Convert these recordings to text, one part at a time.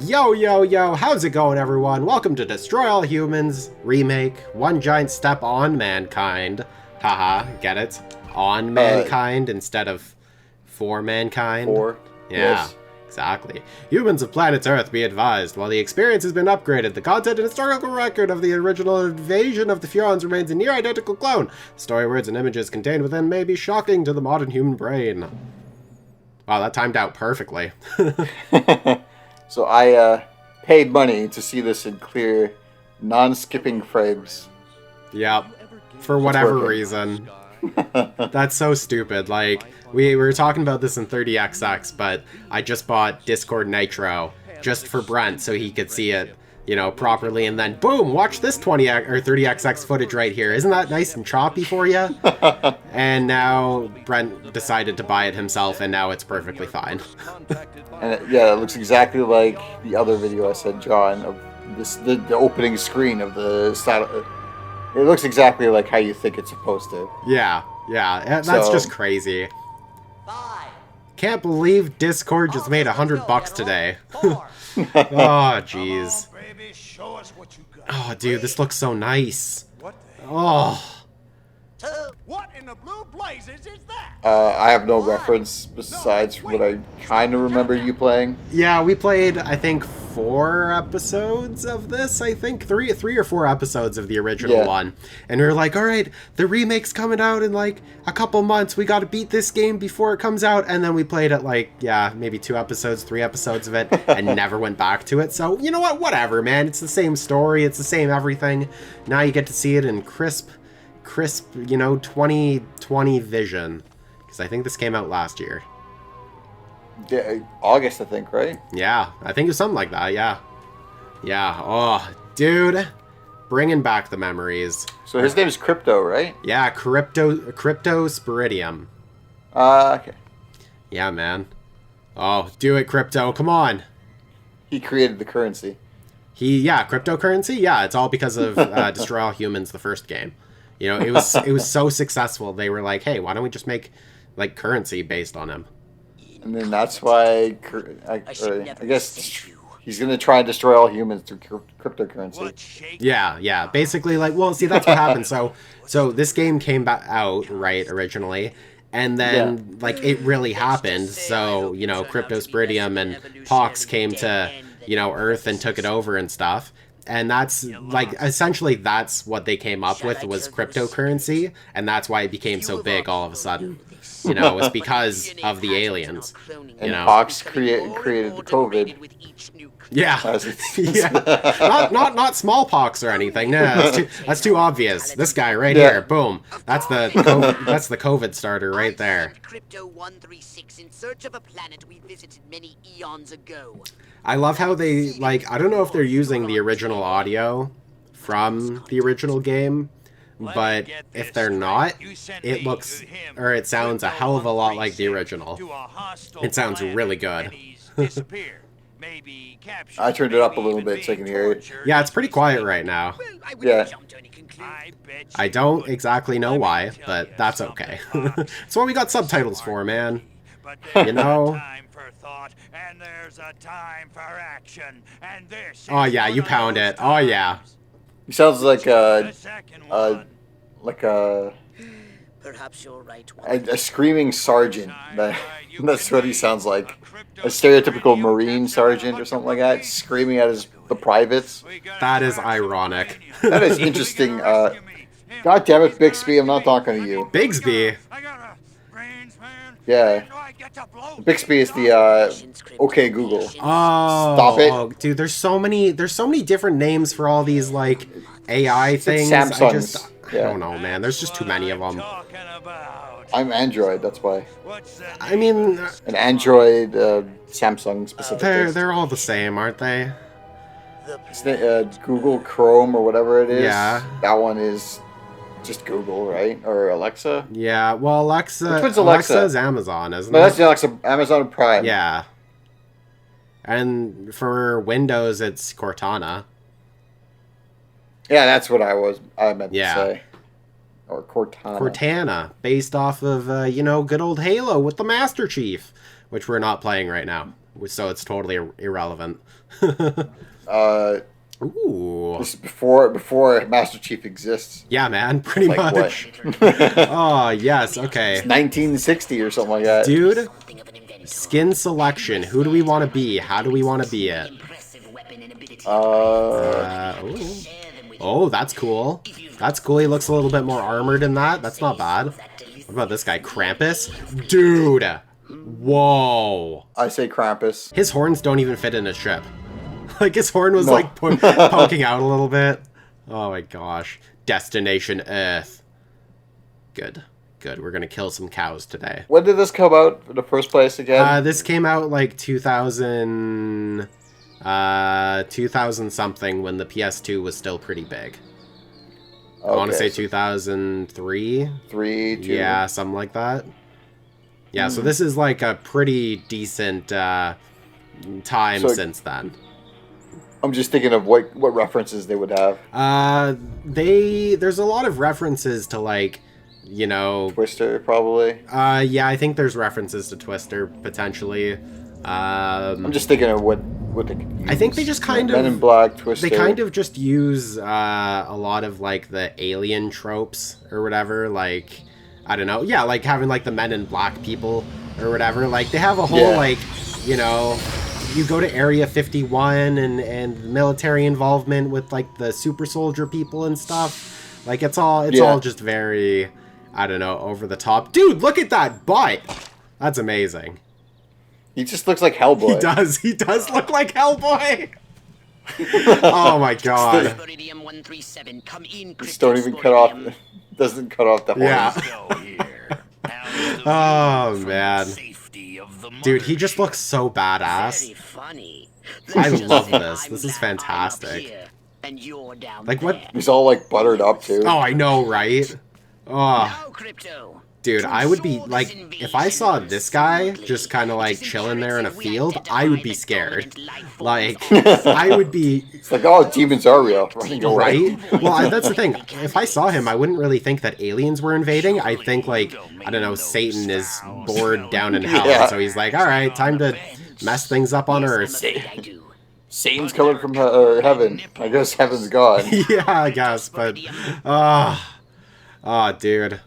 Yo, yo, yo, how's it going, everyone? Welcome to Destroy All Humans Remake, One Giant Step on Mankind. Haha, get it? On mankind instead of for mankind. For? Yeah, Yes. exactly. Humans of planet Earth, be advised, while the experience has been upgraded, the content and historical record of the original invasion of the Furons remains a near-identical clone. The story, words, and images contained within may be shocking to the modern human brain. Wow, that timed out perfectly. So I paid money to see this in clear, non-skipping frames. Yep. For whatever working. reason. That's so stupid. Like, we were talking about this in 30XX, but I just bought Discord Nitro just for Brent so he could see it, you know, properly, and then boom, watch this 20 or 30XX footage right here. Isn't that nice and choppy for you? And now Brent decided to buy it himself, and now it's perfectly fine. And it looks exactly like the other video I sent John of this, the opening screen of the satellite. It looks exactly like how you think it's supposed to. Yeah, that's just crazy. Can't believe Discord just made $100 today. Oh, jeez. Oh, dude, this looks so nice. Oh. What in the blue blazes is that? I have no reference besides what I kind of remember you playing. Yeah, we played, I think, 4 episodes of this, I think. Three or 4 episodes of the original one. And we were like, alright, the remake's coming out in, like, a couple months. We gotta beat this game before it comes out. And then we played it, like, yeah, maybe 2 episodes, 3 episodes of it, and never went back to it. So, you know what? Whatever, man. It's the same story. It's the same everything. Now you get to see it in crisp, you know, 2020 vision. Because I think this came out last year. Yeah, August, I think, right? Yeah, I think it was something like that, yeah. Yeah, oh, dude. Bringing back the memories. So his name is Crypto, right? Yeah, Cryptosporidium. Okay. Yeah, man. Oh, do it, Crypto, come on. He created the currency. Cryptocurrency? Yeah, it's all because of Destroy All Humans, the first game. You know, it was so successful, they were like, hey, why don't we just make, like, currency based on him? And then that's why, I guess, he's going to try and destroy all humans through cryptocurrency. Yeah. Basically, like, well, see, that's what happened. So this game came out, right, originally. And then, like, it really happened. So, you know, Cryptosporidium and Pox came to, you know, Earth and took it over and stuff. And that's, like, essentially that's what they came up with was cryptocurrency. And that's why it became so big all of a sudden. You know, it's because of the aliens. And Pox created the COVID. Yeah. Not smallpox or anything. No, that's too obvious. This guy right here, boom. That's the COVID starter right there. Crypto 136 in search of a planet we visited many eons ago. I love how they, like, I don't know if they're using the original audio from the original game, but if they're not, it looks, or it sounds a hell of a lot like the original. It sounds really good. I turned it up a little bit so I can hear it. Yeah, it's pretty quiet right now. Yeah. I don't exactly know why, but that's okay. That's what we got subtitles for, man. You know? Oh yeah, you pound it. Oh yeah. He sounds like Perhaps you're right. a screaming sergeant. That's what he sounds like. A stereotypical Marine sergeant or something like that, screaming at the privates. That is ironic. That is interesting. God damn it, Bixby, I'm not talking to you. Bigsby? Yeah. Bixby is the, okay Google. Oh. Stop it. Dude, there's so many different names for all these, like, AI things. Samsungs. I don't know, man. There's just too many of them. I'm Android, that's why. I mean... An Android, Samsung specifically. They're all the same, aren't they? Google Chrome or whatever it is. Yeah. That one is just Google, right? Or Alexa? Yeah, well, Alexa... Which one's Alexa? Alexa's Amazon, isn't No, it? that's the Alexa, Amazon Prime. Yeah. And for Windows, it's Cortana. Yeah, that's what I meant to say. Or Cortana. Cortana, based off of, you know, good old Halo with the Master Chief, which we're not playing right now. so it's totally irrelevant. Ooh. This is before Master Chief exists. Yeah, man, pretty Like much. what? Oh, yes, okay. 1960 or something like that. Dude, skin selection. Who do we want to be? How do we want to be it? Oh, that's cool. That's cool. He looks a little bit more armored in that. That's not bad. What about this guy? Krampus? Dude! Whoa. I say Krampus. His horns don't even fit in a ship. Like, his horn was, like, poking out a little bit. Oh, my gosh. Destination Earth. Good. Good. We're gonna kill some cows today. When did this come out in the first place again? This came out, like, 2000 something, when the PS2 was still pretty big. I want to say 2003? 3, 2. Yeah, something like that. Yeah, so this is like a pretty decent time since then. I'm just thinking of what references they would have. There's a lot of references to, like, you know... Twister, probably. Yeah, I think there's references to Twister, potentially. I'm just thinking of what they could use. I think they just kind of... Men in Black, Twister. They kind of just use a lot of, like, the alien tropes or whatever, like... I don't know. Yeah, like having, like, the Men in Black people or whatever. Like, they have a whole, like, you know... You go to Area 51 and military involvement with, like, the super soldier people and stuff. Like, it's all just very, I don't know, over the top. Dude, look at that butt! That's amazing. He just looks like Hellboy. He does look like Hellboy! Oh my god. Just don't even cut off, doesn't cut off the horns. Yeah. Oh man. Dude, he just looks so badass. I love this. This is fantastic. Like, what? He's all, like, buttered up, too. Oh, I know, right? Oh. Dude, I would be, like, if I saw this guy just kind of, like, chilling there in a field, I would be scared. Like, I would be... It's like, oh, demons are real. Right? Well, that's the thing. If I saw him, I wouldn't really think that aliens were invading. I think, like, I don't know, Satan is bored down in hell. Yeah. So he's like, all right, time to mess things up on Earth. Satan's coming from heaven. I guess heaven's gone. Yeah, I guess, but... Oh, dude.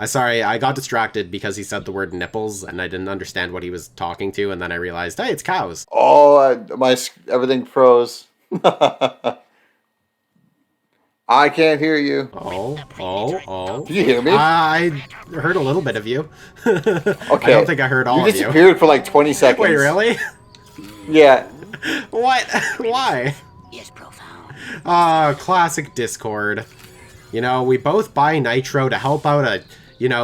Sorry, I got distracted because he said the word nipples, and I didn't understand what he was talking to, and then I realized, hey, it's cows. Oh, everything froze. I can't hear you. Oh. Did you hear me? I heard a little bit of you. Okay. I don't think I heard all of you. You disappeared for like 20 seconds. Wait, really? Yeah. What? Why? Yes, profound. Classic Discord. You know, we both buy Nitro to help out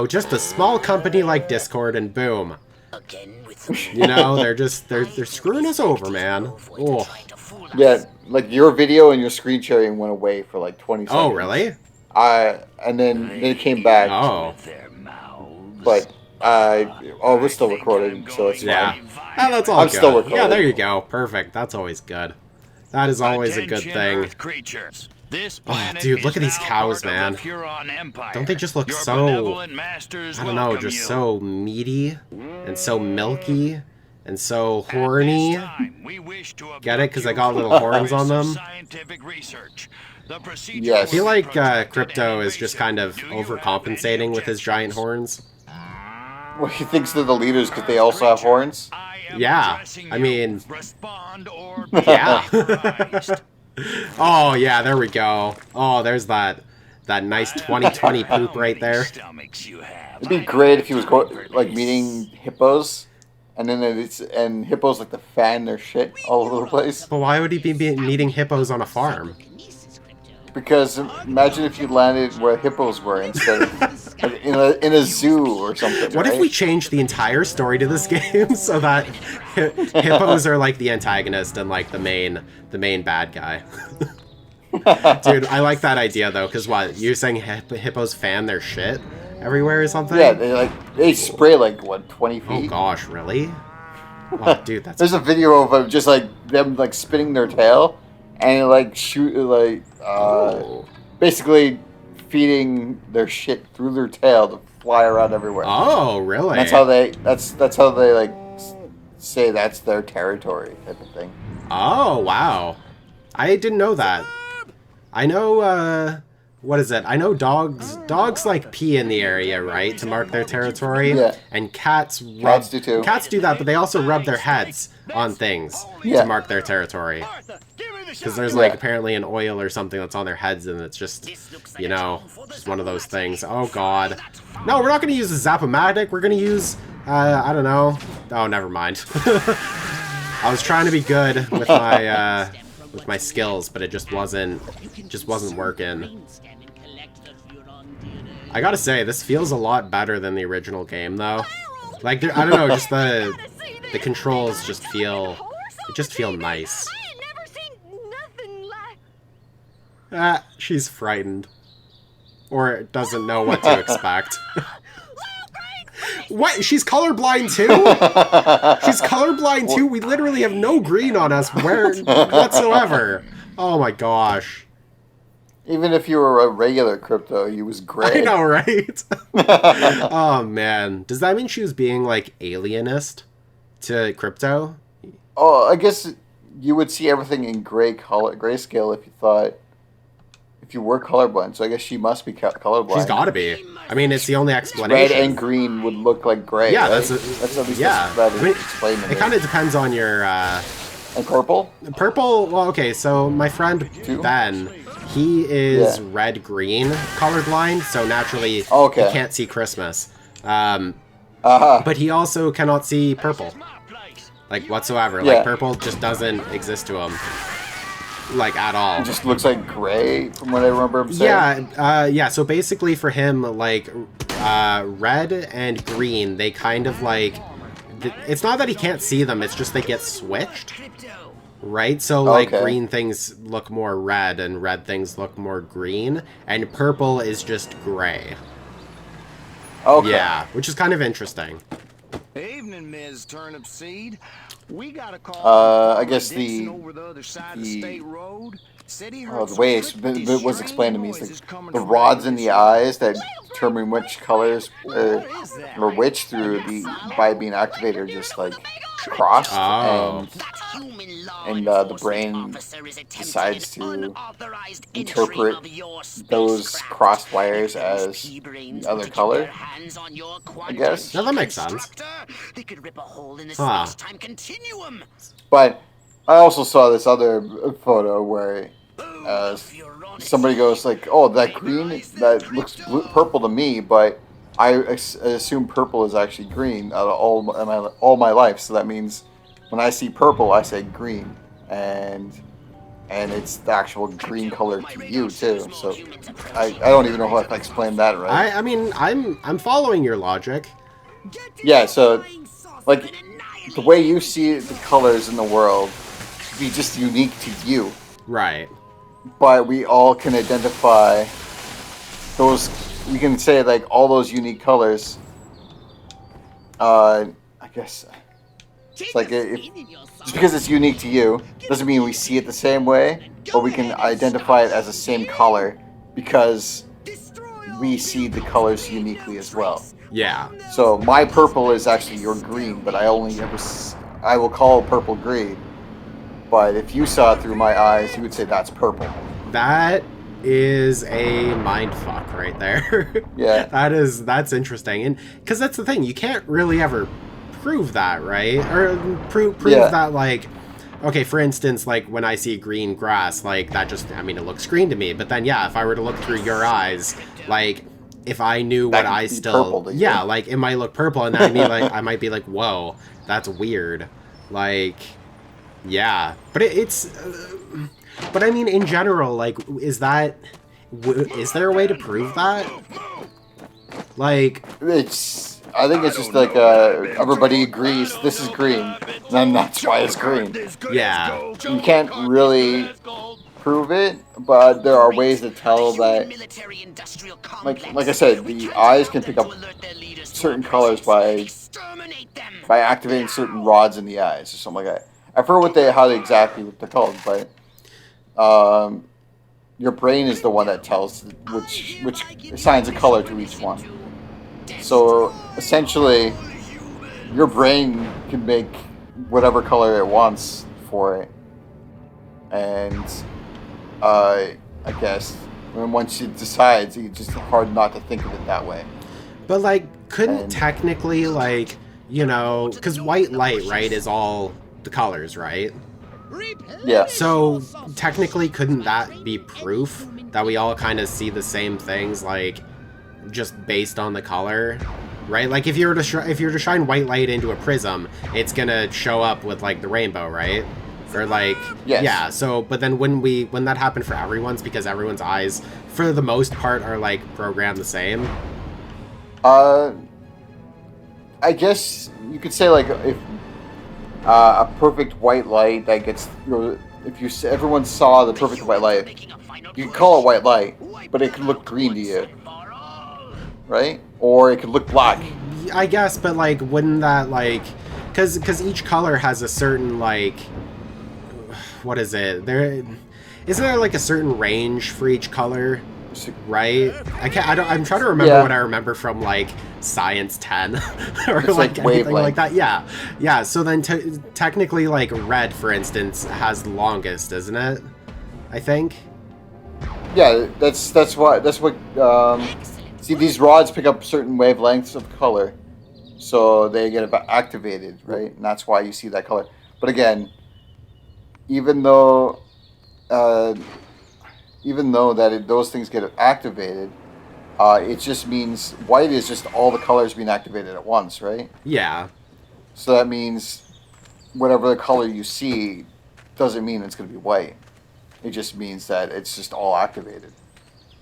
just a small company like Discord, and boom. You know, they're screwing us over, man. Oh. Yeah, like your video and your screen sharing went away for like 20 seconds. Oh, really? And then it came back. Oh. But we're still recording, so it's fine. Oh, that's all I'm good. still recording. Yeah, there you go. Perfect. That's always good. That is always a good thing. Oh, dude, look at these cows, man. Don't they just look so, I don't know, just so meaty and so milky and so horny? Get it? Because I got little horns on them? Yes. I feel like Crypto is just kind of overcompensating with his giant horns. Well, he thinks they're the leaders because they also have horns? Yeah. I mean, yeah. Oh, yeah, there we go. Oh, there's that nice 2020 poop right there. It'd be great if he was meeting hippos, and then hippos like to fan their shit all over the place. But why would he be meeting hippos on a farm? Because imagine if you landed where hippos were instead of like, in a zoo or something. What if we changed the entire story to this game so that hippos are like the antagonist and like the main bad guy? Dude, I like that idea though, because what, you're saying hippos fan their shit everywhere or something? Yeah, they spray like 20 feet. Oh gosh, really? Oh, dude, that's... There's a video of just like them like spinning their tail and like shoot basically feeding their shit through their tail to fly around everywhere. Oh, really? And that's how they like say that's their territory type of thing. Oh, wow. I didn't know that. I know, what is it? I know dogs like pee in the area, right, to mark their territory. Yeah. And cats do too. Cats do that, but they also rub their heads on things to mark their territory. Because there's like apparently an oil or something that's on their heads, and it's just, you know, just one of those things. Oh god. No, we're not going to use the Zap-O-Matic. We're going to use, I don't know. Oh, never mind. I was trying to be good with my skills, but it just wasn't working. I gotta say, this feels a lot better than the original game, though. Like, I don't know, just the controls just feel nice. She's frightened. Or doesn't know what to expect. What? She's colorblind too? She's colorblind too? We literally have no green on us whatsoever. Oh my gosh. Even if you were a regular Crypto, you was gray. I know, right? Oh man. Does that mean she was being like alienist to Crypto? Oh, I guess you would see everything in grayscale if you were colorblind. So I guess she must be colorblind. She's got to be. I mean, it's the only explanation. Red and green would look like gray. Yeah, right? that's at least yeah. that I mean, explained. It kind of depends on your. And purple. Purple. Well, okay. So my friend Ben, he is red-green colorblind, so naturally he can't see Christmas. But he also cannot see purple, like whatsoever. Like purple just doesn't exist to him. Like, at all. It just looks like gray, from what I remember him saying. Yeah, so basically for him, like, red and green, they kind of, like... It's not that he can't see them, it's just they get switched. Right? So, like, green things look more red, and red things look more green, and purple is just gray. Okay. Yeah, which is kind of interesting. Evening, Ms. Turnip Seed. We got a call. I guess the way it was explained to me is the rods in the eyes that determine which colors or which by being activated are just like crossed, and the brain decides to interpret those crossed wires as the other color, I guess. No, that makes sense. But I also saw this other photo where somebody goes like, "Oh, that green, that looks purple to me," but I assume purple is actually green out of all my life. So that means when I see purple, I say green, and it's the actual green color to you too. So I don't even know if I explained that right. I mean, I'm following your logic. Yeah. So like the way you see the colors in the world be just unique to you. Right. But we all can identify those. We can say like all those unique colors. I guess it's like just because it's unique to you doesn't mean we see it the same way, but we can identify it as the same color because we see the colors uniquely as well. Yeah. So my purple is actually your green, but I will call purple green. But if you saw it through my eyes, you would say that's purple. That is a mindfuck right there. Yeah. That's interesting. And because that's the thing, you can't really ever prove that, right? Or prove that, like, okay, for instance, like when I see green grass, like that just, I mean, it looks green to me. But then, yeah, if I were to look through your eyes, like, if I knew what I still, yeah, like it might look purple, and then I might be like, whoa, that's weird. Like, yeah, but it's, but I mean, in general, like, is there a way to prove that? Like, I think it's just like everybody agrees this is green, and that's why it's green. Yeah, you can't really prove it, but there are ways to tell that. Like I said, the eyes can pick up certain colors by activating certain rods in the eyes or something like that. I forget what they're called, but your brain is the one that tells which assigns a color to each one. So essentially, your brain can make whatever color it wants for it. And I guess once it decides, it's just hard not to think of it that way. But, like, couldn't technically, like, you know, because white light, right, is all the colors, right? Yeah. So, technically, couldn't that be proof that we all kind of see the same things, like, just based on the color? Right? Like, if you were to shine white light into a prism, it's gonna show up with, like, the rainbow, right? Or, like, yes. Yeah, so, but then when that happened for everyone's, because everyone's eyes, for the most part, are, like, programmed the same? I guess you could say, like, if a perfect white light that gets, if everyone saw the perfect white light, you could call it white light, but it could look green to you, right? Or it could look black. I guess, but, like, wouldn't that, like, because each color has a certain, like, what is it? Isn't there, like, a certain range for each color? Right? I'm trying to remember what I remember from, like, Science 10 or it's like anything wavelength. like that. Yeah. So then technically, like, red, for instance, has the longest, isn't it? I think. Yeah, that's what see, these rods pick up certain wavelengths of color, so they get activated, right? And that's why you see that color. But again, even though those things get activated, it just means white is just all the colors being activated at once, right? Yeah. So that means whatever the color you see doesn't mean it's going to be white. It just means that it's just all activated.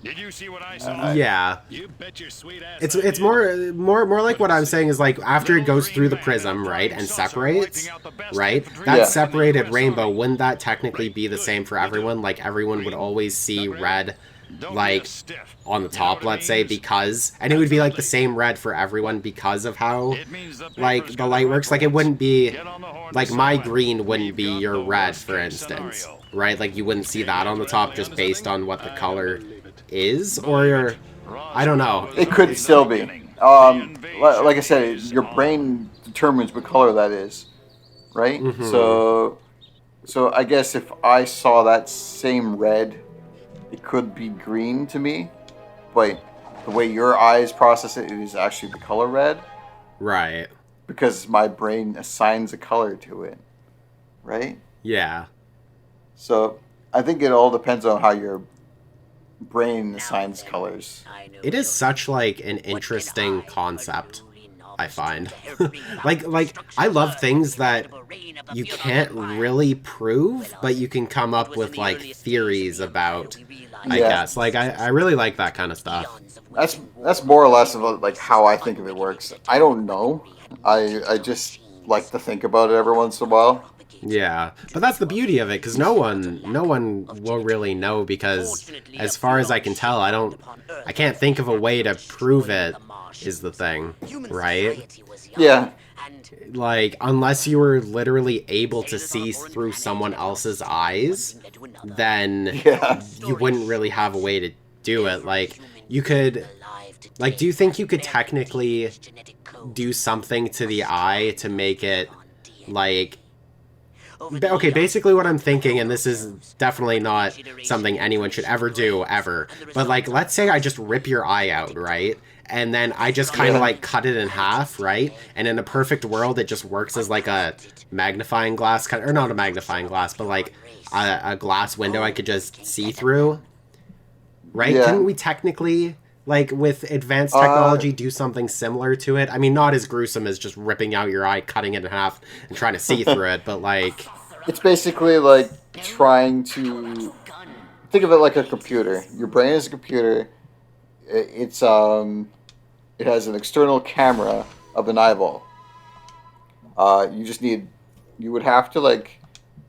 Did you see what I saw? Yeah. You bet your sweet ass. It's more like what I'm saying is, like, after it goes through the prism, right, and separates, right? That separated rainbow, wouldn't that technically be the same for everyone? Like, everyone would always see red, like, on the top, let's say, because, and it would be, like, the same red for everyone because of how, like, the light works. Like, it wouldn't be, like, my green wouldn't be your red, for instance, right? Like, you wouldn't see that on the top just based on what the color is, or I don't know. It could still be. Like I said, your brain determines what color that is, right? Mm-hmm. So I guess if I saw that same red, it could be green to me, but the way your eyes process it is actually the color red. Right. Because my brain assigns a color to it, right? Yeah. So I think it all depends on how your brain assigns colors. It is such, like, an interesting concept, I find. like I love things that you can't really prove, but you can come up with, like, theories about, I guess. Like, I really like that kind of stuff. That's more or less of like how I think of it works. I don't know. I just like to think about it every once in a while. Yeah, but that's the beauty of it, because no one will really know, because as far as I can tell, I can't think of a way to prove it, is the thing, right? Yeah. Like, unless you were literally able to see through someone else's eyes, then you wouldn't really have a way to do it. Like, you could, like, do you think you could technically do something to the eye to make it, like, okay, basically what I'm thinking, and this is definitely not something anyone should ever do, ever, but, like, let's say I just rip your eye out, right? And then I just kind of, like, cut it in half, right? And in a perfect world, it just works as, like, a magnifying glass, or not a magnifying glass, but, like, a glass window I could just see through, right? Yeah. Couldn't we technically, like, with advanced technology, do something similar to it? I mean, not as gruesome as just ripping out your eye, cutting it in half, and trying to see through it, but, like... It's basically like trying to... Think of it like a computer. Your brain is a computer. It has an external camera of an eyeball. You would have to, like,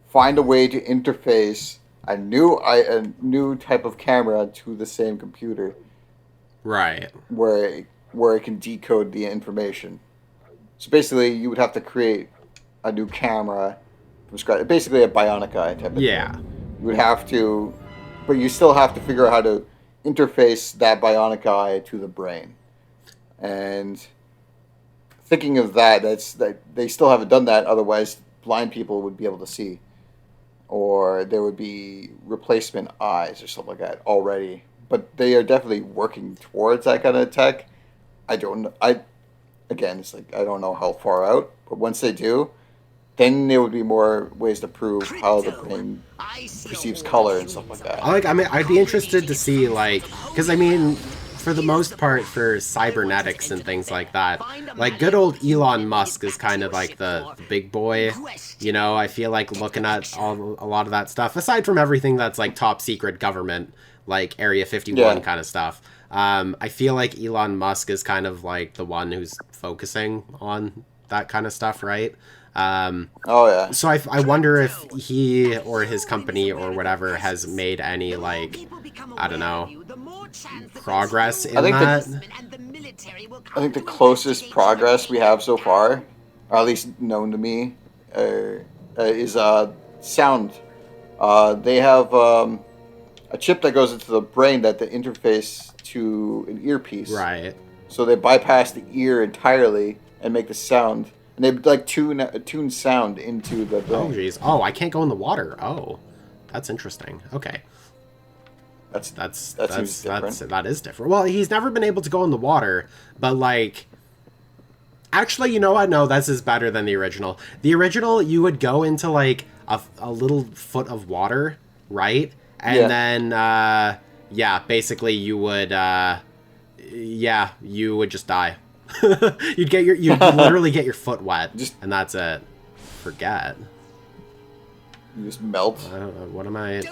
find a way to interface a new type of camera to the same computer. Right. Where it can decode the information. So basically, you would have to create a new camera from scratch. Basically, a bionic eye type of thing. You would have to, but you still have to figure out how to interface that bionic eye to the brain. And thinking of that they still haven't done that. Otherwise, blind people would be able to see, or there would be replacement eyes or something like that already. But they are definitely working towards that kind of tech. Again, it's like I don't know how far out, but once they do, then there would be more ways to prove how the brain perceives color and stuff like that. I'd be interested to see, like, because I mean, for the most part, for cybernetics and things like that, like, good old Elon Musk is kind of like the big boy, you know. I feel like looking at a lot of that stuff, aside from everything that's like top secret government, like Area 51 kind of stuff. I feel like Elon Musk is kind of like the one who's focusing on that kind of stuff, right? So I wonder if he or his company or whatever has made any, like, I don't know, progress in that. I think the closest progress we have so far, or at least known to me, is sound. They have a chip that goes into the brain that the interface to an earpiece. Right. So they bypass the ear entirely and make the sound. And they like tune sound into the brain. Oh, jeez. Oh, I can't go in the water. Oh, that's interesting. Okay. That is different. Well, he's never been able to go in the water, but like, actually, you know what? No, this is better than the original. The original, you would go into like a little foot of water, right? And then, basically you would, you would just die. you'd literally get your foot wet, and that's it. Forget. You just melt. What am I?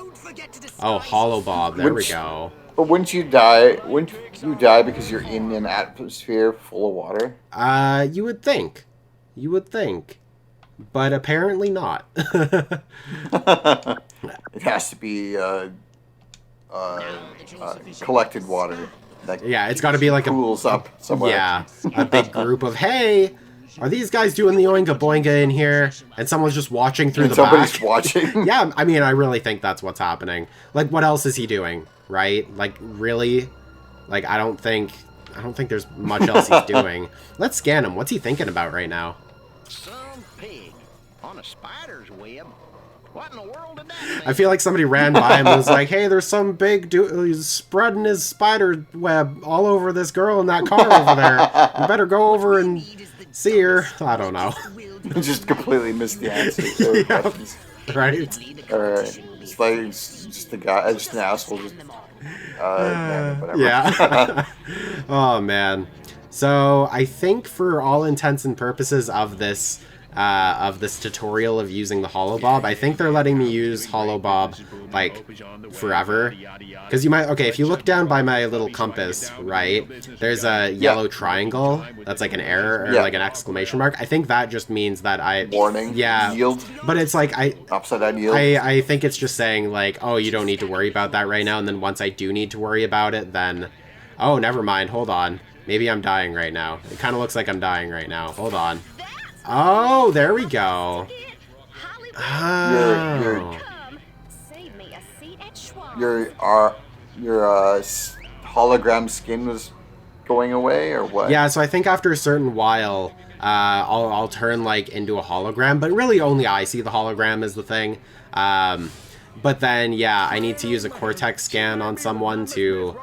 Oh, Hollow Bob. There we go. But wouldn't you die? Wouldn't you die because you're in an atmosphere full of water? You would think. But apparently not. It has to be collected water. It's got to be like pools up somewhere. Yeah, a big group of, hey, are these guys doing the oinga boinga in here? And someone's just watching through the back. Somebody's watching. Yeah, I mean, I really think that's what's happening. Like, what else is he doing, right? Like, really? Like, I don't think there's much else he's doing. Let's scan him. What's he thinking about right now? Some pig on a spider's web. What in the world did that mean? I feel like somebody ran by him and was like, hey, there's some big dude who's spreading his spider web all over this girl in that car over there. You better go over and see her. I don't know. Just completely missed the answer. Yeah, right? Alright. It's like just a guy, just an asshole. Whatever. Yeah. Oh, man. So I think for all intents and purposes of this tutorial of using the Holobob, I think they're letting me use Holobob like forever. Because if you look down by my little compass, right, there's a yellow triangle that's like an error or like an exclamation mark. I think that just means that warning. Yeah. Yield. But it's like upside down yield. I think it's just saying like, oh, you don't need to worry about that right now, and then once I do need to worry about it, then oh, never mind, hold on. Maybe I'm dying right now. It kind of looks like I'm dying right now. Hold on. Oh, there we go. Oh. Your hologram skin was going away, or what? Yeah, so I think after a certain while, I'll turn like into a hologram, but really only I see the hologram is the thing. But then, yeah, I need to use a Cortex scan on someone to,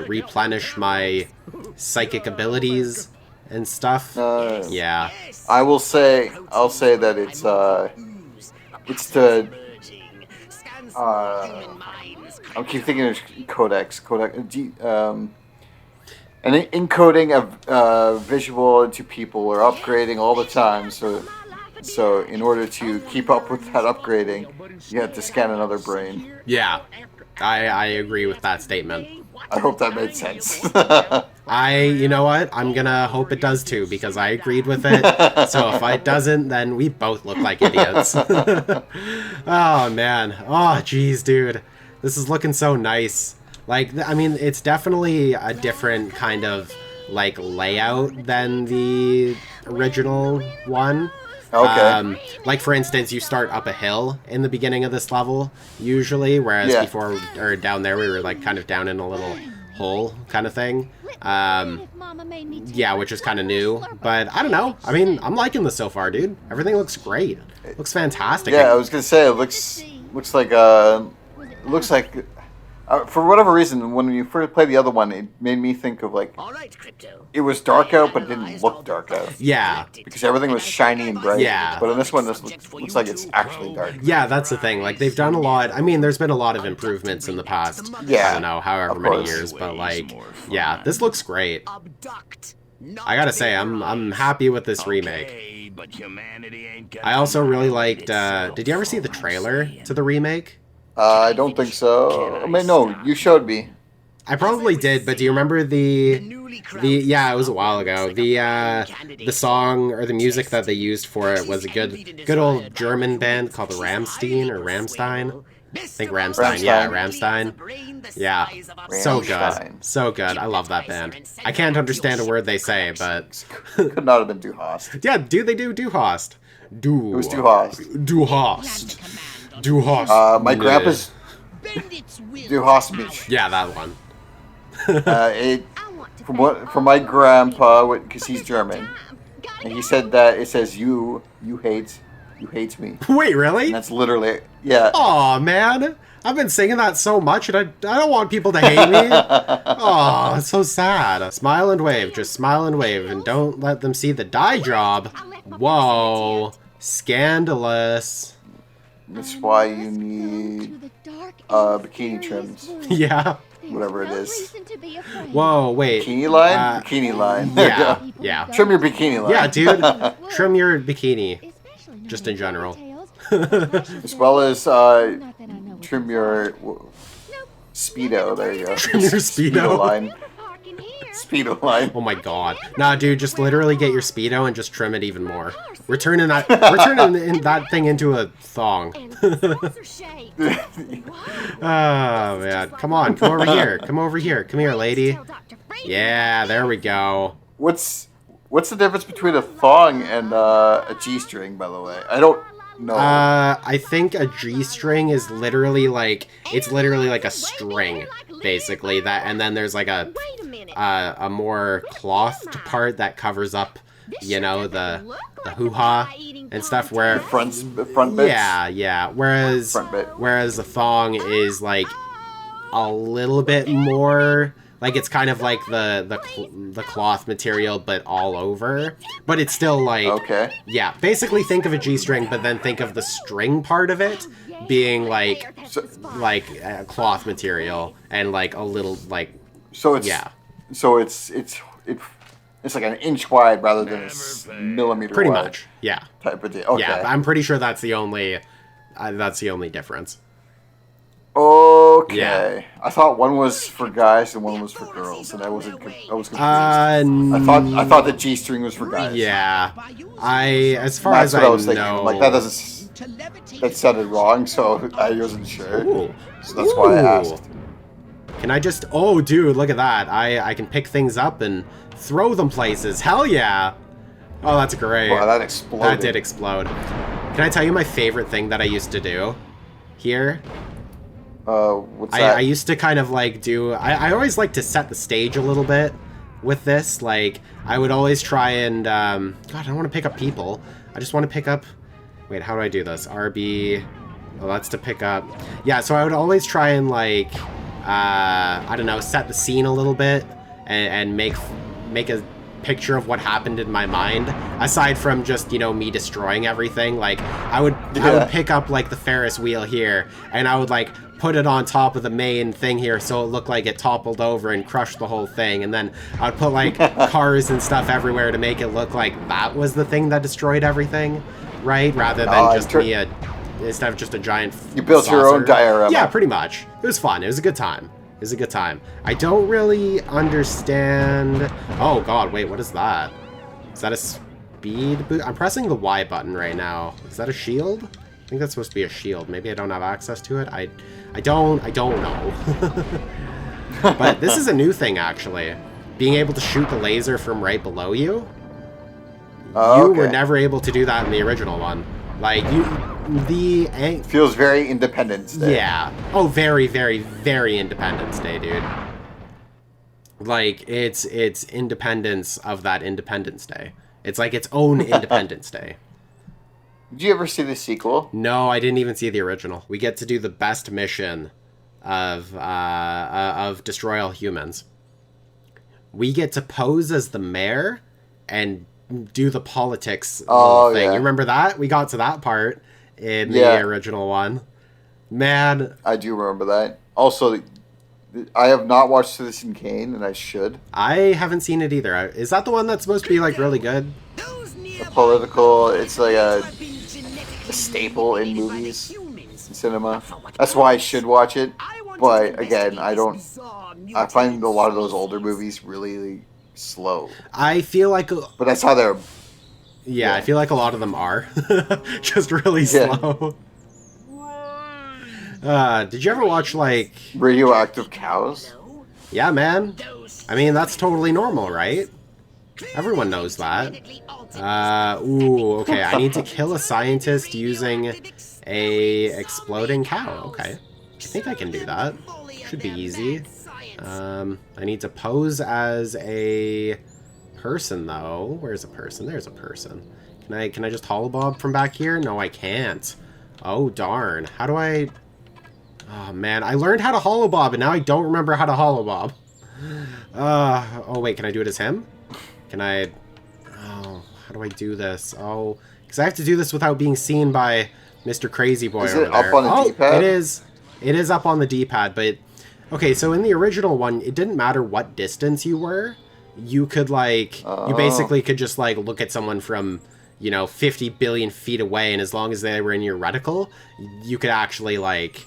replenish my psychic abilities and stuff. Yeah. I'll say that it's the I keep thinking of codex, and encoding of visual into people or upgrading all the time. So in order to keep up with that upgrading, you have to scan another brain. Yeah, I agree with that statement. I hope that made sense. You know what? I'm gonna hope it does too, because I agreed with it. So if it doesn't, then we both look like idiots. Oh, man. Oh, geez, dude. This is looking so nice. Like, I mean, it's definitely a different kind of, like, layout than the original one. Okay. Like, for instance, you start up a hill in the beginning of this level, usually, whereas before, or down there, we were, like, kind of down in a little pull kind of thing. Yeah, which is kind of new. But I don't know. I mean, I'm liking this so far, dude. Everything looks great. Looks fantastic. Yeah, I was gonna say it looks like for whatever reason, when you first played the other one, it made me think of like it was dark out, but it didn't look dark out. Yeah, because everything was shiny and bright. Yeah, but in this one, this looks like it's actually dark. Yeah, that's the thing. Like they've done a lot. I mean, there's been a lot of improvements in the past. Yeah, I don't know, however many years, but like, yeah, this looks great. I gotta say, I'm happy with this remake. I also really liked. Did you ever see the trailer to the remake? I don't think so. I mean, no, you showed me. I probably did, but do you remember the yeah, it was a while ago. The song or the music that they used for it was a good old German band called the Rammstein or Rammstein. I think Rammstein. Yeah, Rammstein. Yeah, so good, so good. I love that band. I can't understand a word they say, but could not have been Du Hast. Yeah, they do Du Hast. It was Du Hast. Du Hast. Du Hast. My grandpa's Du Hast mich. Yeah, that one. From my grandpa, because he's German, and he said that it says you hate me. Wait, really? And that's literally, yeah. Aw, man. I've been singing that so much, and I don't want people to hate me. Aw, it's so sad. Smile and wave, just smile and wave, and don't let them see the dye job. Whoa, scandalous. That's why you need bikini trims. Yeah. Whatever it is. Whoa, wait. Bikini line? Bikini line. Yeah, yeah. Trim your bikini line. Yeah, dude. Trim your bikini. Just in general. As well as trim your Speedo. There you go. Trim your Speedo line. Speedo line. Oh my god. Nah, dude, just literally get your Speedo and just trim it even more. We're turning that thing into a thong. Oh man. Come on, come over here. Come over here. Come here, lady. Yeah, there we go. What's the difference between a thong and a G-string, by the way? I don't know. I think a G-string is literally like a string, basically. And then there's like a more clothed part that covers up, you know, the hoo-ha and stuff, where front bits? Yeah. Whereas a thong is like a little bit more like, it's kind of like the cloth material, but all over. But it's still like, okay. Yeah, basically think of a G-string, but then think of the string part of it being like cloth material and like a little like. So it's it's like an inch wide rather than a millimeter pretty wide. Much, yeah. Type of deal. Okay. Yeah, I'm pretty sure that's the only difference. Okay. Yeah. I thought one was for guys and one was for girls, and I was confused. I thought the G-string was for guys. Yeah. As far as I was thinking. Like that sounded wrong, so I wasn't sure. Ooh. So that's why I asked. Can I just... Oh, dude, look at that. I can pick things up and throw them places. Hell yeah. Oh, that's great. Wow, that exploded. That did explode. Can I tell you my favorite thing that I used to do here? What's that? I used to kind of like do... I always like to set the stage a little bit with this. Like, I would always try and... God, I don't want to pick up people. I just want to pick up... Wait, how do I do this? RB... Oh, that's to pick up... Yeah, so I would always try and like... I don't know, set the scene a little bit and make a picture of what happened in my mind, aside from just, you know, me destroying everything. Like, I would pick up like the Ferris wheel here, and I would like put it on top of the main thing here so it looked like it toppled over and crushed the whole thing, and then I'd put like cars and stuff everywhere to make it look like that was the thing that destroyed everything, right? Rather than just me instead of just a giant You built saucer. your own diorama. Yeah, pretty much. It was fun. It was a good time. It was a good time. I don't really understand... Oh, God, wait, what is that? Is that a speed boost? I'm pressing the Y button right now. Is that a shield? I think that's supposed to be a shield. Maybe I don't have access to it. I don't know. But this is a new thing, actually. Being able to shoot the laser from right below you. You were never able to do that in the original one. Like, feels very Independence Day. Yeah. Oh, very, very, very Independence Day, dude. Like, it's independence of that Independence Day. It's like its own Independence Day. Did you ever see the sequel? No, I didn't even see the original. We get to do the best mission of Destroy All Humans. We get to pose as the mayor and do the politics thing. Yeah. You remember that? We got to that part in the original one. Man. I do remember that. Also, I have not watched Citizen Kane, and I should. I haven't seen it either. Is that the one that's supposed to be, like, really good? The political, it's like a staple in movies, in cinema. That's why I should watch it. But, again, I find a lot of those older movies really slow. I feel like... But that's how they're... Yeah, I feel like a lot of them are. Just really slow. Did you ever watch, like... Radioactive Cows? Yeah, man. I mean, that's totally normal, right? Everyone knows that. Okay. I need to kill a scientist using a exploding cow. Okay. I think I can do that. Should be easy. I need to pose as a person, though. Where's a person? There's a person. Can I just holobob from back here? No, I can't. Oh, darn. How do I... Oh, man. I learned how to holobob, and now I don't remember how to holobob. Oh, wait. Can I do it as him? Can I... Oh, how do I do this? Oh, because I have to do this without being seen by Mr. Crazy Boy over there. Is it up on the D-pad? It is. It is up on the D-pad, but... Okay, so in the original one, it didn't matter what distance you were. You could, like... You basically could just, like, look at someone from, 50 billion feet away, and as long as they were in your reticle, you could actually, like...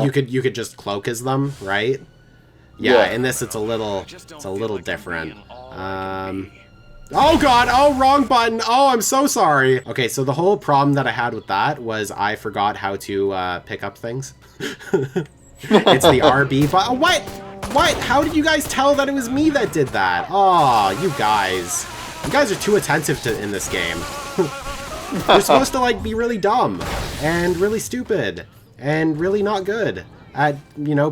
you could just cloak as them, right? Yeah, in this it's a little different. Oh god, oh wrong button. Oh, I'm so sorry. Okay, so the whole problem that I had with that was I forgot how to pick up things. It's the RB button. What? What? How did you guys tell that it was me that did that? Oh, you guys. You guys are too attentive in this game. You're supposed to like be really dumb and really stupid and really not good at,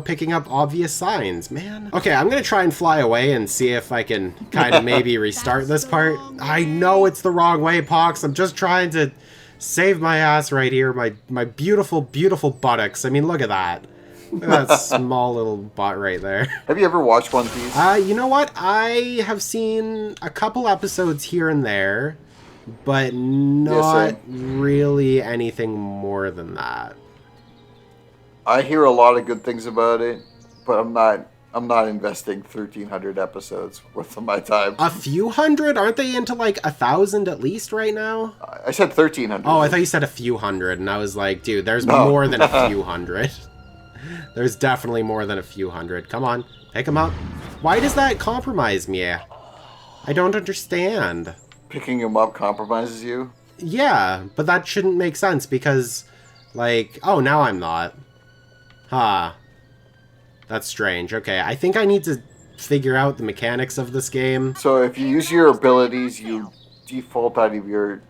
picking up obvious signs, man. Okay, I'm gonna try and fly away and see if I can kind of maybe restart this part. I know it's the wrong way, Pox. I'm just trying to save my ass right here. My beautiful, beautiful buttocks. I mean, look at that. Look at that small little butt right there. Have you ever watched One Piece? You know what? I have seen a couple episodes here and there, but not really anything more than that. I hear a lot of good things about it, but I'm not investing 1,300 episodes worth of my time. A few hundred? Aren't they into like 1,000 at least right now? I said 1,300. Oh, I thought you said a few hundred, and I was like, dude, there's more than a few hundred. There's definitely more than a few hundred. Come on, pick them up. Why does that compromise me? I don't understand. Picking them up compromises you? Yeah, but that shouldn't make sense because, like, oh, now I'm not. Huh. That's strange. Okay, I think I need to figure out the mechanics of this game. So if you use your abilities, you default out of your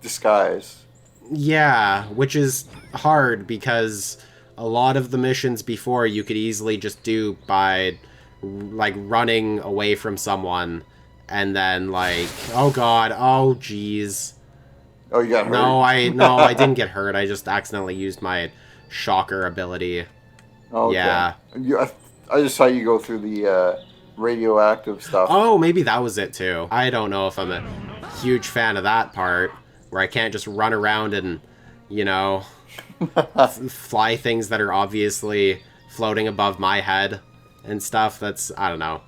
disguise. Yeah, which is hard because a lot of the missions before you could easily just do by, like, running away from someone and then, like, oh god, oh jeez. Oh, you got hurt? No, I didn't get hurt. I just accidentally used my shocker ability. Oh, okay. Yeah. I just saw you go through the radioactive stuff. Oh, maybe that was it too. I don't know if I'm a huge fan of that part, where I can't just run around and, fly things that are obviously floating above my head and stuff. That's, I don't know.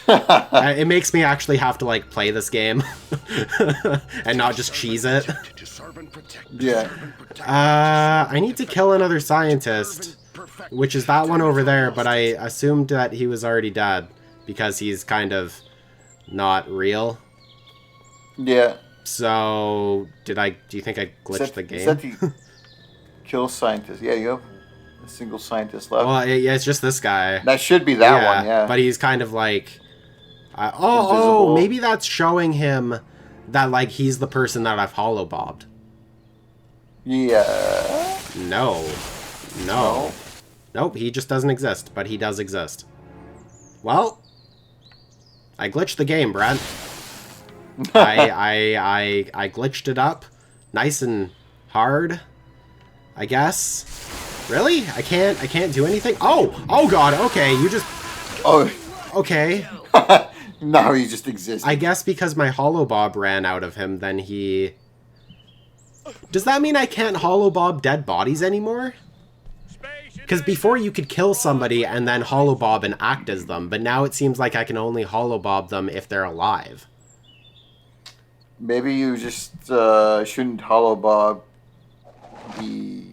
It makes me actually have to, like, play this game and not just cheese it. Yeah. I need to kill another scientist, which is that one over there, but I assumed that he was already dead because he's kind of not real. Yeah. So, do you think I glitched the game? Is that the kill scientist? Yeah, you have a single scientist left. Well, yeah, it's just this guy. That should be that one, yeah. But he's kind of like... oh, maybe that's showing him that, like, he's the person that I've holobobbed. Yeah. No. Nope, he just doesn't exist, but he does exist. Well, I glitched the game, Brent. I glitched it up nice and hard, I guess. Really? I can't do anything? Oh god, okay, you just... Oh. Okay. No, he just exists. I guess because my holobob ran out of him, then he... Does that mean I can't holobob dead bodies anymore? Because before you could kill somebody and then holobob and act as them, but now it seems like I can only holobob them if they're alive. Maybe you just shouldn't holobob the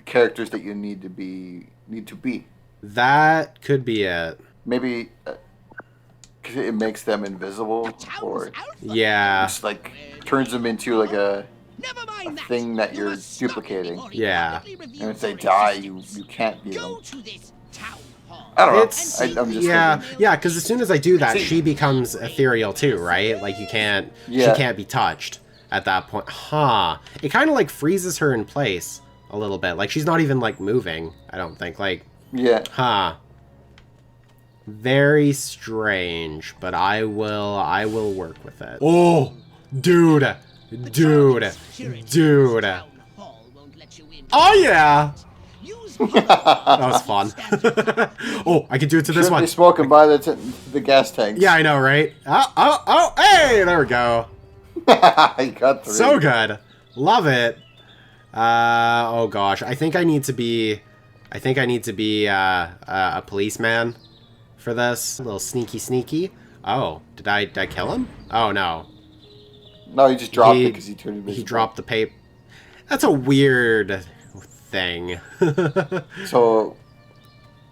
characters that you need to be. That could be it. Maybe because it makes them invisible, or yeah, like turns them into like a thing that you're duplicating. Yeah. And if they die, you can't be them. I don't know. I'm just thinking. Yeah, because as soon as I do that, she becomes ethereal too, right? Like she can't be touched at that point. Huh. It kind of like freezes her in place a little bit. Like she's not even like moving, I don't think. Like, yeah. Huh. Very strange, but I will work with it. Oh, dude. Oh yeah. That was fun. Oh, I can do it to this one. Be smoking by the gas tanks. Yeah, I know, right? Oh, hey, there we go. You got 3. So good. Love it. Oh gosh, I think I need to be a policeman for this. A little sneaky. Oh, did I kill him? Oh no. No, he just dropped it because he turned invisible. He dropped the paper. That's a weird thing. So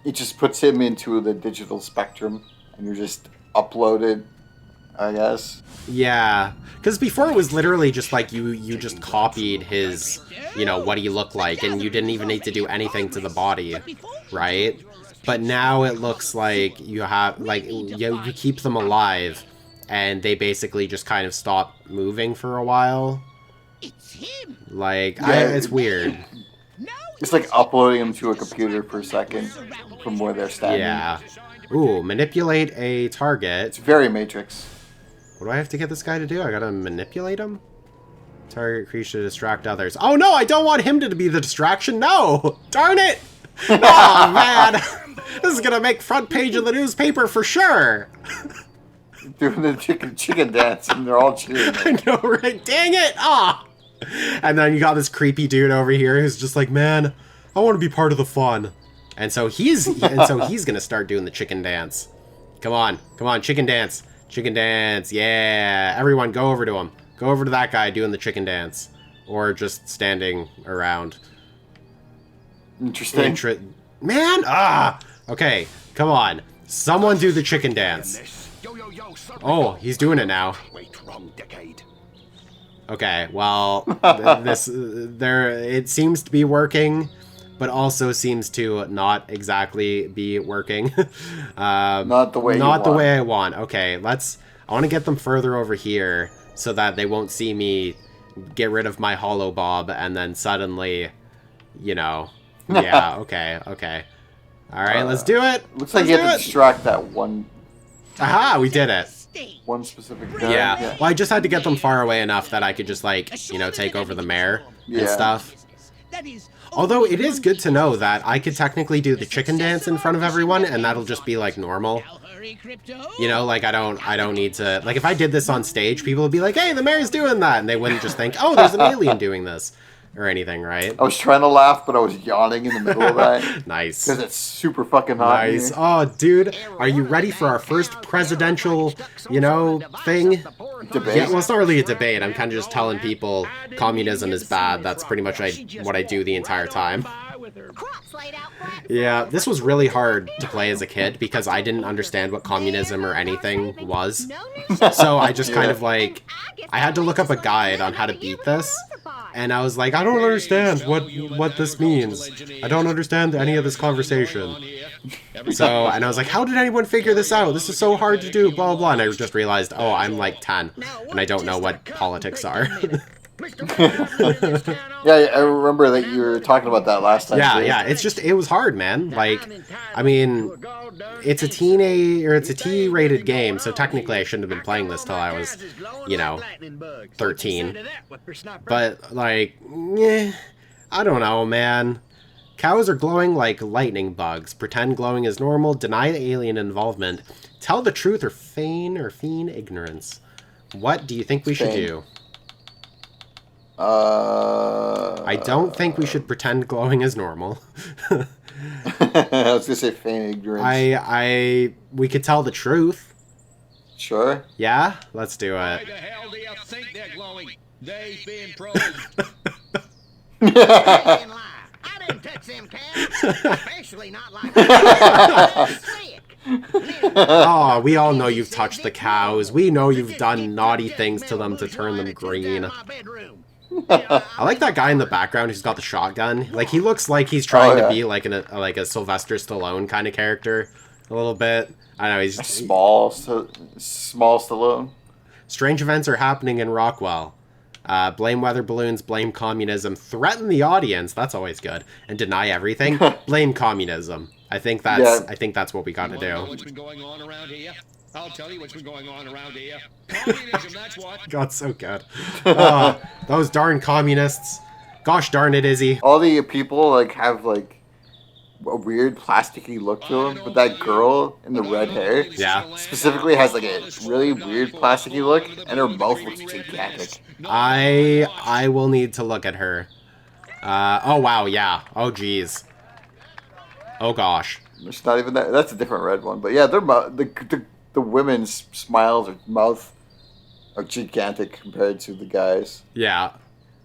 it just puts him into the digital spectrum, and you're just uploaded, I guess. Yeah, because before it was literally just like you just copied his, what he looked like, and you didn't even need to do anything to the body, right? But now it looks like you have, like, you keep them alive, and they basically just kind of stop moving for a while. It's him. Like, yeah, it's weird. It's like uploading them to a computer per second from where they're standing. Yeah. Ooh, manipulate a target. It's very Matrix. What do I have to get this guy to do? I gotta manipulate him? Target creature to distract others. Oh no, I don't want him to be the distraction. No! Darn it! Oh man! This is gonna make front page of the newspaper for sure! Doing the chicken dance, and they're all cheering. I know, right? Dang it! Ah! And then you got this creepy dude over here who's just like, man, I want to be part of the fun. And so he's gonna start doing the chicken dance. Come on, chicken dance. Chicken dance, yeah. Everyone go over to him. Go over to that guy doing the chicken dance. Or just standing around. Interesting. Man! Ah! Okay, come on. Someone do the chicken dance. Oh, he's doing it now. Okay, well, it seems to be working, but also seems to not exactly be working. Not the way I want. Okay, I want to get them further over here so that they won't see me get rid of my holobob and then suddenly, yeah, okay. All right, let's do it. Looks like you have to distract that one. Aha, we did it. One specific guy. Yeah. Well, I just had to get them far away enough that I could just, like, take over the mayor and stuff. Although it is good to know that I could technically do the chicken dance in front of everyone, and that'll just be, like, normal. Like, I don't need to... Like, if I did this on stage, people would be like, hey, the mayor's doing that! And they wouldn't just think, oh, there's an alien doing this. Or anything, right? I was trying to laugh, but I was yawning in the middle of that. Nice. Because it's super fucking hot. Nice. Oh, dude, are you ready for our first presidential, thing? Debate? Yeah, well, it's not really a debate. I'm kind of just telling people communism is bad. That's pretty much what I do the entire time. Yeah, this was really hard to play as a kid because I didn't understand what communism or anything was. So I just kind of I had to look up a guide on how to beat this. And I was like, I don't understand what this means. I don't understand any of this conversation. So, and I was like, how did anyone figure this out? This is so hard to do, blah, blah, blah. And I just realized, oh, I'm like 10, and I don't know what politics are. Yeah, I remember that you were talking about that last time. Yeah, too. yeah. It's just, it was hard, man. Like, I mean, it's a T-rated game, so technically I shouldn't have been playing this till I was, 13. But, like, I don't know, man. Cows are glowing like lightning bugs. Pretend glowing is normal. Deny alien involvement. Tell the truth or feign ignorance. What do you think we should do? I don't think we should pretend glowing is normal. I was gonna say feign ignorance. We could tell the truth. Sure. Yeah? Let's do it. Why the hell do you think they're glowing? They've been probed. I didn't touch them cows, especially not like that. Oh, we all know you've touched the cows. We know you've done naughty things to them to turn them green. I like that guy in the background who's got the shotgun. Like, he looks like he's trying to be like a Sylvester Stallone kind of character, a little bit. I know he's small Stallone. Strange events are happening in Rawkward. Blame weather balloons, blame communism, threaten the audience, that's always good, and deny everything, blame communism. I think that's what we gotta do. What's been going on around here? I'll tell you what's been going on around here. Communism, that's what. God, so good. Those darn communists. Gosh darn it, Izzy. All the people like have like a weird plasticky look to them, but that girl in the red hair specifically has like a really weird plasticky look, and her mouth looks gigantic. I will need to look at her. Oh wow, yeah. Oh geez. Oh gosh. It's not even that. That's a different red one, but yeah, the women's smiles or mouth are gigantic compared to the guys. Yeah.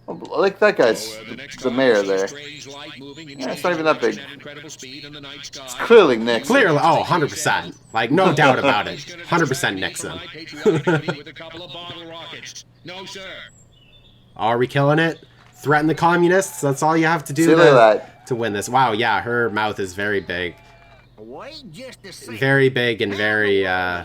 Like that guy's the mayor there. Yeah, it's not even that big. It's clearly Nixon. Clearly, 100%. Like, no doubt about it. 100% Nixon. Are we killing it? Threaten the communists? That's all you have to do to win this. Wow, yeah, her mouth is very big. Very big and very, I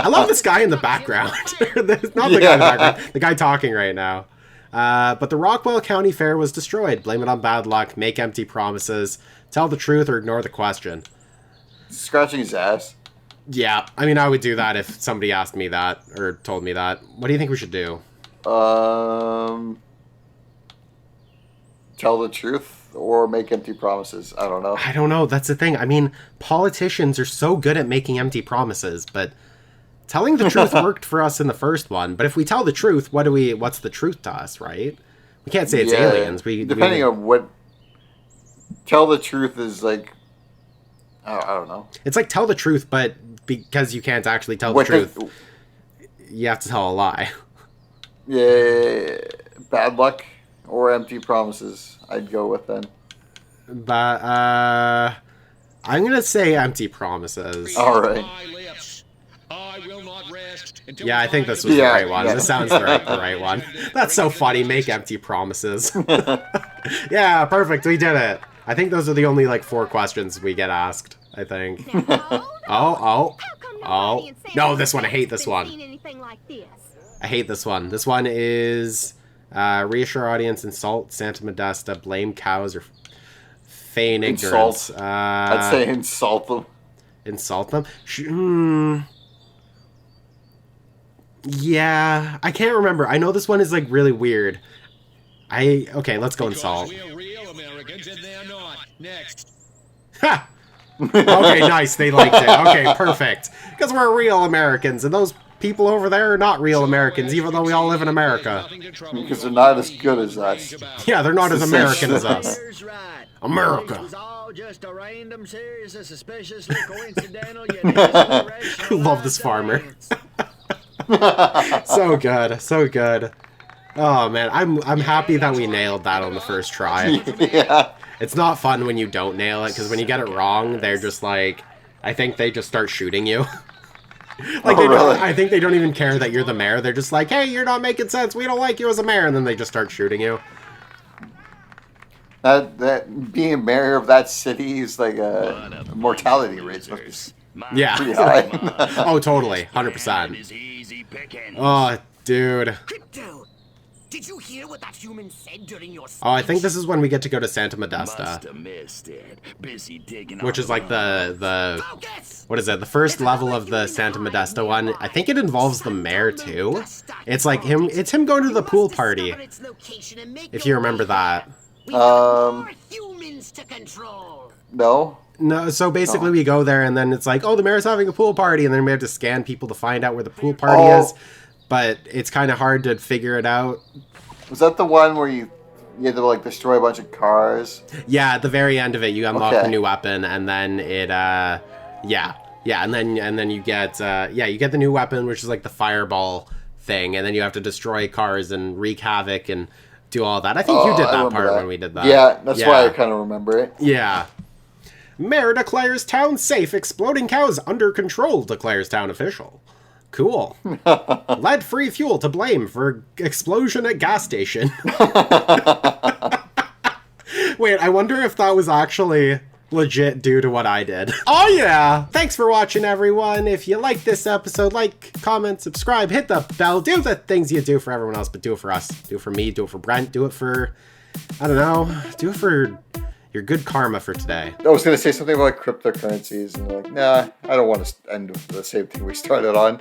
love this guy in the background. Not the guy in the background. The guy talking right now. But the Rockwell County Fair was destroyed. Blame it on bad luck. Make empty promises. Tell the truth or ignore the question. Scratching his ass. Yeah, I mean, I would do that if somebody asked me that or told me that. What do you think we should do? Tell the truth or make empty promises. I don't know. I don't know. That's the thing. I mean, politicians are so good at making empty promises, but telling the truth worked for us in the first one. But if we tell the truth, what's the truth to us, right? We can't say it's aliens. Depending on what... Tell the truth is like... I don't know. It's like tell the truth, but because you can't actually tell the truth, you have to tell a lie. Yeah, bad luck or empty promises, I'd go with then. But, I'm going to say empty promises. All right. Yeah, I think this was the right one. This sounds the right one. That's so funny. Make empty promises. Yeah, perfect. We did it. I think those are the only, 4 questions we get asked, I think. Oh. No, this one. I hate this one. I hate this one. This one is reassure audience, insult Santa Modesta, blame cows, or feign ignorance. I'd say insult them. Insult them? Yeah, I can't remember. I know this one is really weird. Okay, let's go insult. We're real Americans and they're not. Next. Ha! Okay, nice. They liked it. Okay, perfect. Because we're real Americans, and those people over there are not real Americans, even though we all live in America. Because they're not as good as us. Yeah, they're not as American as us. America. Love this farmer. So good, so good. Oh man, I'm happy that we nailed that on the first try. Yeah. It's not fun when you don't nail it, because when you get it wrong, they're just I think they just start shooting you. Really? I think they don't even care that you're the mayor. They're just like, hey, you're not making sense. We don't like you as a mayor. And then they just start shooting you. That being mayor of that city is like a mortality rate. Yeah. Pretty high. Oh, totally. 100%. Oh, dude. Crypto, Did you hear what that human said during your speech? Oh, I think this is when we get to go to Santa Modesta. Must have missed it. Busy digging Which is like the Focus! what is it? The first level of the Santa Modesta one. I think it involves the mayor too. It's like him. It's him going to the pool party. If you remember that. We have more humans to control. No. No, so basically we go there and then it's like, oh, the mayor's having a pool party, and then we have to scan people to find out where the pool party is. But it's kind of hard to figure it out. Was that the one where you had to like destroy a bunch of cars? Yeah, at the very end of it, you unlock the new weapon, and then it, and then you get, you get the new weapon, which is like the fireball thing, and then you have to destroy cars and wreak havoc and do all that. I think you did that part when we did that. Yeah, that's why I kind of remember it. Yeah. Mayor declares town safe. Exploding cows under control, declares town official. Cool. Lead-free fuel to blame for explosion at gas station. Wait, I wonder if that was actually legit due to what I did. Oh yeah! Thanks for watching, everyone. If you like this episode, like, comment, subscribe, hit the bell, do the things you do for everyone else, but do it for us. Do it for me, do it for Brent, do it for, I don't know, do it for your good karma for today. I was going to say something about cryptocurrencies, and like, nah, I don't want to end with the same thing we started on.